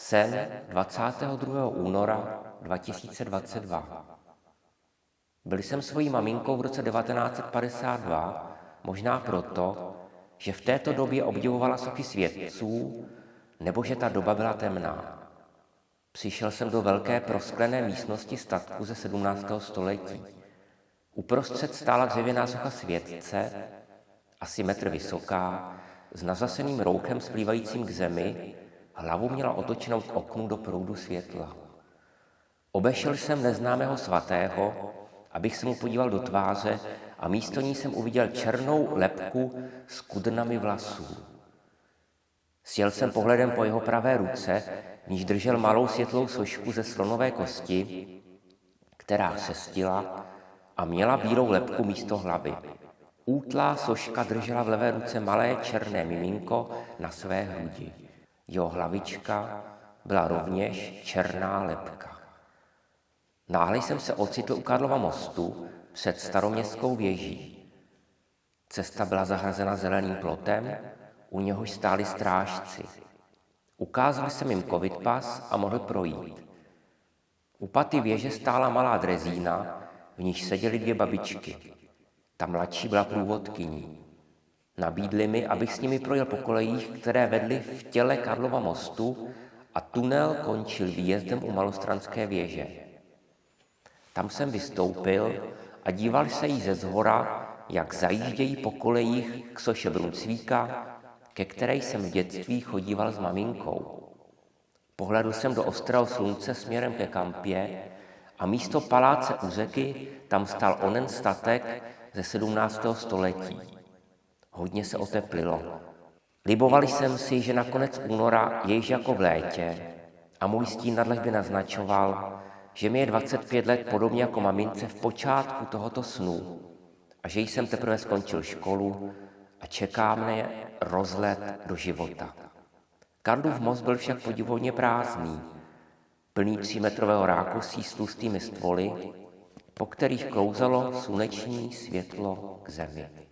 Sen 22. února 2022. Byl jsem svojí maminkou v roce 1952, možná proto, že v této době obdivovala sochy světců, nebo že ta doba byla temná. Přišel jsem do velké prosklené místnosti statku ze 17. století. Uprostřed stála dřevěná socha světce, asi metr vysoká, s nazaseným rouchem splývajícím k zemi, hlavu měla otočenou k oknu do proudu světla. Obešel jsem neznámého svatého, abych se mu podíval do tváře, a místo ní jsem uviděl černou lebku s kudrnami vlasů. Sjel jsem pohledem po jeho pravé ruce, v níž držel malou světlou sošku ze slonové kosti, která se stila a měla bílou lebku místo hlavy. Útlá soška držela v levé ruce malé černé miminko na své hrudi. Jeho hlavička byla rovněž černá lebka. Náhle jsem se ocitl u Karlova mostu před staroměstskou věží. Cesta byla zahrazena zeleným plotem, u něhož stáli strážci. Ukázal jsem jim covidpas a mohl projít. U paty věže stála malá drezína, v níž seděly dvě babičky. Ta mladší byla průvodkyní. Nabídli mi, abych s nimi projel po kolejích, které vedly v těle Karlova mostu, a tunel končil výjezdem u Malostranské věže. Tam jsem vystoupil a díval se jí ze zhora, jak zajíždějí po kolejích k soše Brunsvíka, ke které jsem v dětství chodíval s maminkou. Pohledl jsem do ostrého slunce směrem ke kampě a místo paláce u řeky tam stál onen statek ze 17. století. Hodně se oteplilo. Liboval jsem si, že na konec února je již jako v létě a můj stín na dlažbě naznačoval, že mi je 25 let podobně jako mamince v počátku tohoto snu a že jsem teprve skončil školu a čeká mne rozlet do života. Karlův most byl však podivuhodně prázdný, plný 3metrového rákosí s tlustými stvoly, po kterých klouzalo sluneční světlo k zemi.